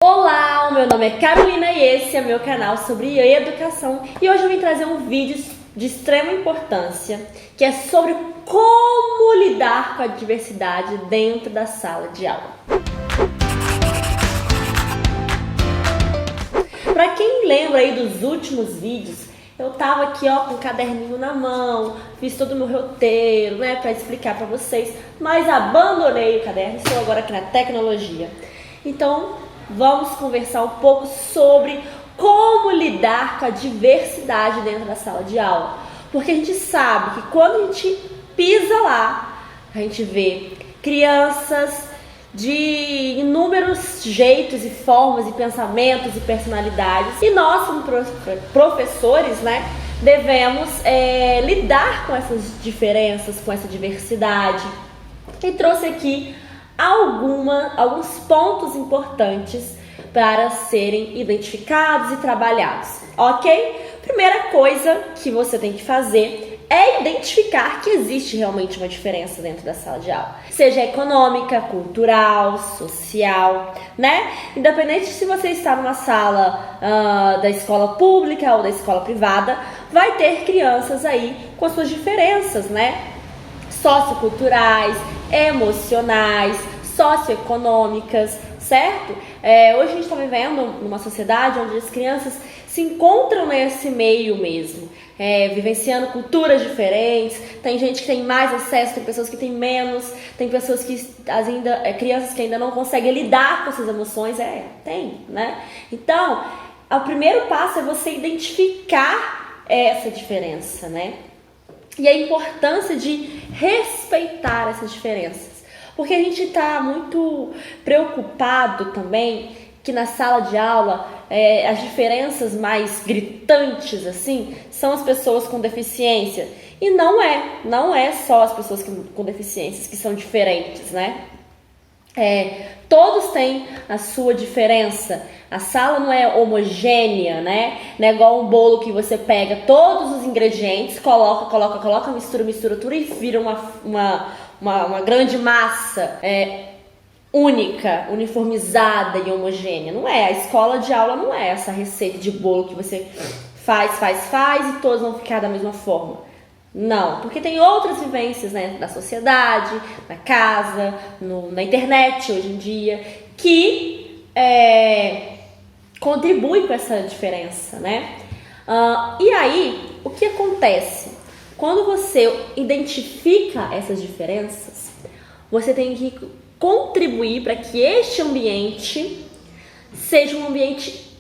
Olá, o meu nome é Carolina e esse é meu canal sobre educação e hoje eu vim trazer um vídeo de extrema importância que é sobre como lidar com a diversidade dentro da sala de aula. Para quem lembra aí dos últimos vídeos, eu tava aqui com um caderninho na mão, fiz todo o meu roteiro, para explicar para vocês, mas abandonei o caderno, estou agora aqui na tecnologia. Então, vamos conversar um pouco sobre como lidar com a diversidade dentro da sala de aula. Porque a gente sabe que quando a gente pisa lá, a gente vê crianças de inúmeros jeitos e formas e pensamentos e personalidades. E nós, como professores, devemos lidar com essas diferenças, com essa diversidade. E trouxe aqui alguns pontos importantes para serem identificados e trabalhados, ok? Primeira coisa que você tem que fazer é identificar que existe realmente uma diferença dentro da sala de aula, seja econômica, cultural, social, Independente se você está numa sala da escola pública ou da escola privada, vai ter crianças aí com as suas diferenças, socioculturais, emocionais, socioeconômicas, certo? Hoje a gente está vivendo numa sociedade onde as crianças se encontram nesse meio mesmo, vivenciando culturas diferentes. Tem gente que tem mais acesso, tem pessoas que têm menos, tem pessoas que crianças que ainda não conseguem lidar com essas emoções, Então, o primeiro passo é você identificar essa diferença, E a importância de respeitar essas diferenças. Porque a gente está muito preocupado também que na sala de aula as diferenças mais gritantes assim são as pessoas com deficiência. E não é só as pessoas com deficiências que são diferentes, Todos têm a sua diferença. A sala não é homogênea, Não é igual um bolo que você pega todos os ingredientes, coloca, mistura tudo e vira uma grande massa única, uniformizada e homogênea. Não é. A escola de aula não é essa receita de bolo que você faz e todos vão ficar da mesma forma. Não, porque tem outras vivências na sociedade, na casa, na internet hoje em dia, que contribuem com essa diferença, E aí, o que acontece? Quando você identifica essas diferenças, você tem que contribuir para que este ambiente seja um ambiente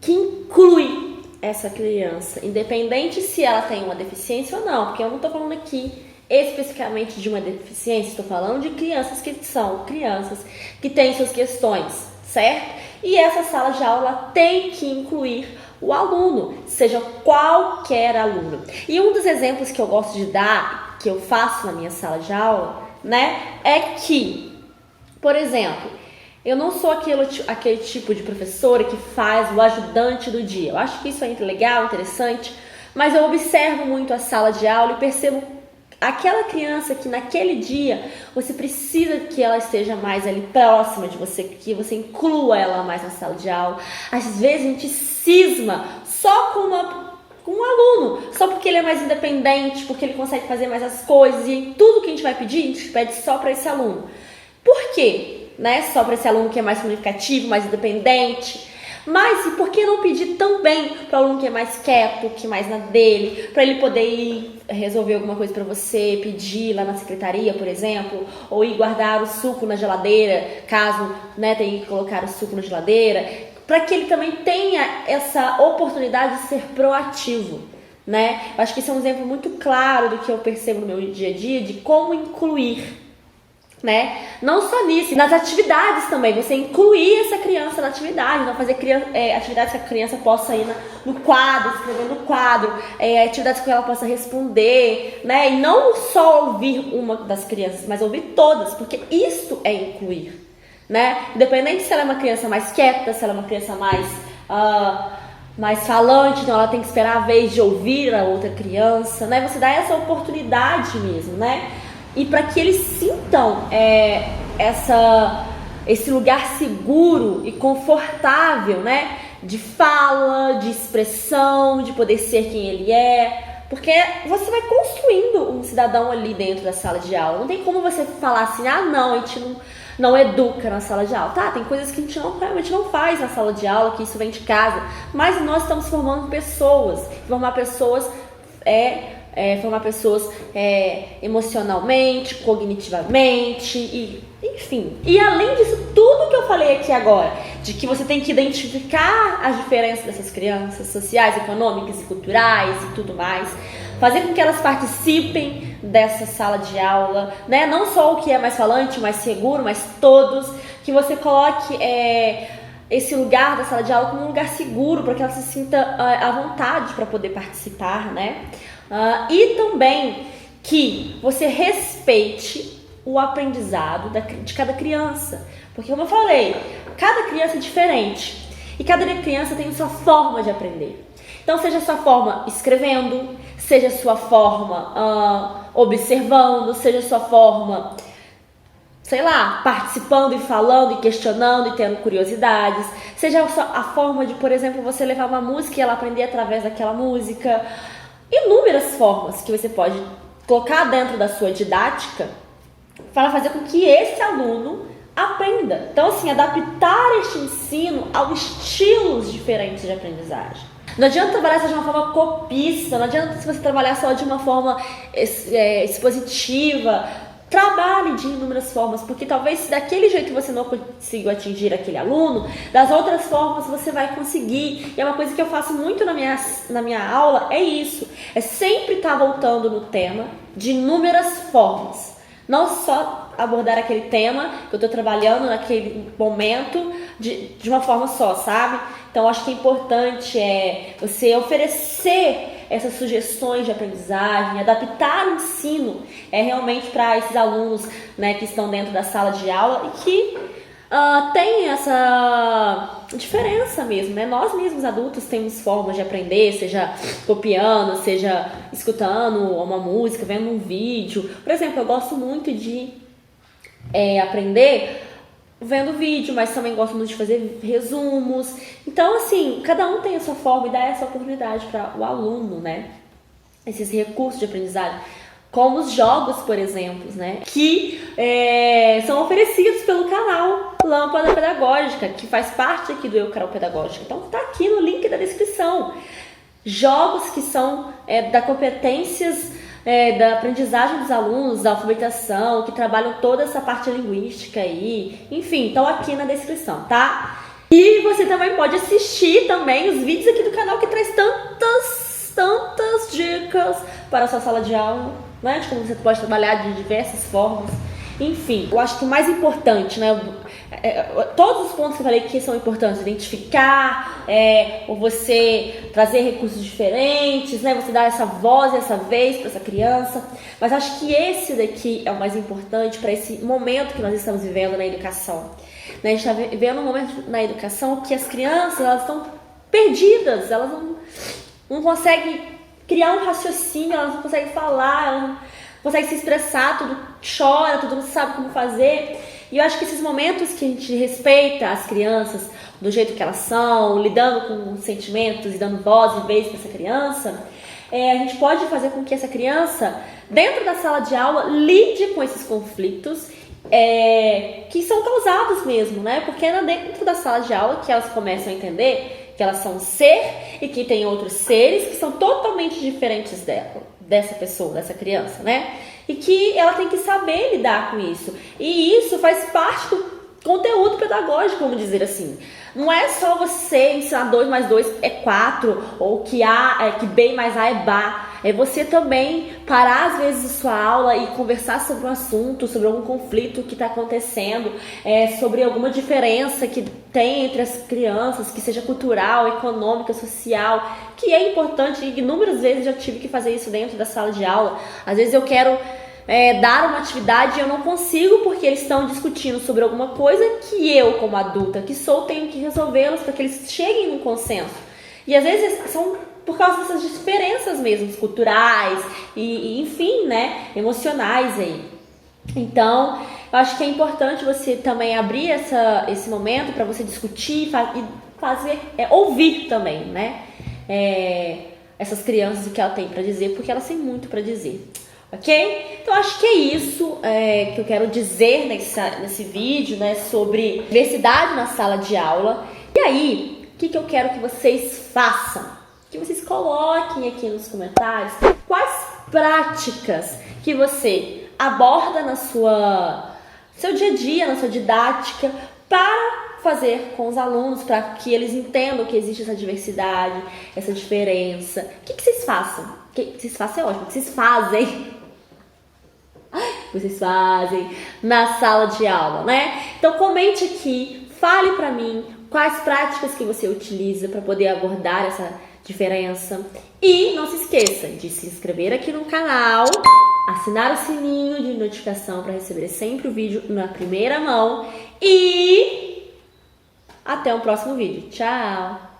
que inclui essa criança, independente se ela tem uma deficiência ou não, porque eu não estou falando aqui especificamente de uma deficiência, estou falando de crianças que são crianças que têm suas questões, certo? E essa sala de aula tem que incluir o aluno, seja qualquer aluno. E um dos exemplos que eu gosto de dar, que eu faço na minha sala de aula, é que, por exemplo, eu não sou aquele tipo de professora que faz o ajudante do dia. Eu acho que isso é legal, interessante, mas eu observo muito a sala de aula e percebo aquela criança que naquele dia você precisa que ela esteja mais ali próxima de você, que você inclua ela mais na sala de aula. Às vezes a gente cisma só com um aluno, só porque ele é mais independente, porque ele consegue fazer mais as coisas, e tudo que a gente vai pedir, a gente pede só para esse aluno. Por quê? Só para esse aluno que é mais comunicativo, mais independente. Mas e por que não pedir também para o aluno que é mais quieto, que é mais na dele, para ele poder ir resolver alguma coisa para você, pedir lá na secretaria, por exemplo, ou ir guardar o suco na geladeira, caso tenha que colocar o suco na geladeira, para que ele também tenha essa oportunidade de ser proativo, Eu acho que isso é um exemplo muito claro do que eu percebo no meu dia a dia, de como incluir, Não só nisso, nas atividades também, você incluir essa criança na atividade, não fazer atividades que a criança possa ir no quadro, escrever no quadro, atividades que ela possa responder, E não só ouvir uma das crianças, mas ouvir todas, porque isso é incluir, Independente se ela é uma criança mais quieta, se ela é uma criança mais falante, então ela tem que esperar a vez de ouvir a outra criança, Você dá essa oportunidade mesmo, E para que eles sintam essa esse lugar seguro e confortável, né? De fala, de expressão, de poder ser quem ele é. Porque você vai construindo um cidadão ali dentro da sala de aula. Não tem como você falar assim, ah, não, a gente não educa na sala de aula. Tá, tem coisas que a gente realmente não faz na sala de aula, que isso vem de casa. Mas nós estamos formando pessoas. Formar pessoas emocionalmente, cognitivamente, e enfim. E além disso, tudo que eu falei aqui agora, de que você tem que identificar as diferenças dessas crianças, sociais, econômicas e culturais e tudo mais, fazer com que elas participem dessa sala de aula, né? Não só o que é mais falante, mais seguro, mas todos, que você coloque esse lugar da sala de aula como um lugar seguro, para que ela se sinta à vontade para poder participar, né? E também que você respeite o aprendizado de cada criança. Porque, como eu falei, cada criança é diferente. E cada criança tem a sua forma de aprender. Então, seja a sua forma escrevendo, seja a sua forma observando, seja a sua forma, sei lá, participando e falando e questionando e tendo curiosidades. Seja a forma de, por exemplo, você levar uma música e ela aprender através daquela música. Inúmeras formas que você pode colocar dentro da sua didática para fazer com que esse aluno aprenda. Então, assim, adaptar este ensino aos estilos diferentes de aprendizagem. Não adianta trabalhar só de uma forma copista, não adianta se você trabalhar só de uma forma expositiva. Trabalhe de inúmeras formas, porque talvez se daquele jeito você não conseguiu atingir aquele aluno, das outras formas você vai conseguir. E é uma coisa que eu faço muito na minha aula, é isso. É sempre estar voltando no tema de inúmeras formas. Não só abordar aquele tema que eu estou trabalhando naquele momento de uma forma só, sabe? Então, acho que é importante você oferecer essas sugestões de aprendizagem, adaptar o ensino realmente para esses alunos, né, que estão dentro da sala de aula e que tem essa diferença mesmo, né? Nós mesmos adultos temos formas de aprender, seja copiando, seja escutando uma música, vendo um vídeo. Por exemplo, eu gosto muito de aprender vendo vídeo, mas também gosto muito de fazer resumos. Então, assim, cada um tem a sua forma e dá essa oportunidade para o aluno, né? Esses recursos de aprendizagem, como os jogos, por exemplo, né? Que são oferecidos pelo canal Lâmpada Pedagógica, que faz parte aqui do Eu Carol Pedagógica. Então, tá aqui no link da descrição. Jogos que são da competências da aprendizagem dos alunos, da alfabetização, que trabalham toda essa parte linguística aí. Enfim, estão aqui na descrição, tá? E você também pode assistir também os vídeos aqui do canal que traz tantas dicas para a sua sala de aula, né? De como você pode trabalhar de diversas formas. Enfim, eu acho que o mais importante, né? Todos os pontos que eu falei que são importantes, identificar, ou você trazer recursos diferentes, né? Você dar essa voz, essa vez para essa criança. Mas acho que esse daqui é o mais importante para esse momento que nós estamos vivendo na educação. Né? A gente está vivendo um momento na educação que as crianças, elas estão perdidas, elas não conseguem criar um raciocínio, elas não conseguem falar, elas não conseguem se expressar, tudo chora, tudo não sabe como fazer. E eu acho que esses momentos que a gente respeita as crianças do jeito que elas são, lidando com os sentimentos e dando voz e vez para essa criança, a gente pode fazer com que essa criança, dentro da sala de aula, lide com esses conflitos que são causados mesmo, né? Porque é dentro da sala de aula que elas começam a entender que elas são um ser e que tem outros seres que são totalmente diferentes dessa pessoa, dessa criança, né? E que ela tem que saber lidar com isso. E isso faz parte do conteúdo pedagógico, vamos dizer assim. Não é só você ensinar 2 mais 2 é 4, ou que B mais A é Bá. É você também parar às vezes a sua aula e conversar sobre um assunto, sobre algum conflito que está acontecendo, sobre alguma diferença que tem entre as crianças, que seja cultural, econômica, social, que é importante. E inúmeras vezes eu já tive que fazer isso dentro da sala de aula. Às vezes eu quero dar uma atividade e eu não consigo porque eles estão discutindo sobre alguma coisa que eu, como adulta que sou, tenho que resolvê-los para que eles cheguem num consenso. E às vezes são por causa dessas diferenças mesmo, culturais e enfim, né, emocionais aí. Então, Eu acho que é importante você também abrir esse momento para você discutir e fazer, ouvir também, né? Essas crianças, o que ela tem para dizer, porque elas têm muito para dizer, ok? Então acho que é isso que eu quero dizer nesse vídeo, né, sobre diversidade na sala de aula. E aí, o que eu quero que vocês façam? Que vocês coloquem aqui nos comentários quais práticas que você aborda no seu dia a dia, na sua didática, para fazer com os alunos, para que eles entendam que existe essa diversidade, essa diferença. O que vocês façam? O que vocês façam é ótimo. O que vocês fazem? Vocês fazem na sala de aula, né? Então comente aqui, fale pra mim quais práticas que você utiliza para poder abordar essa diferença. E não se esqueça de se inscrever aqui no canal, assinar o sininho de notificação para receber sempre o vídeo na primeira mão e até o próximo vídeo. Tchau!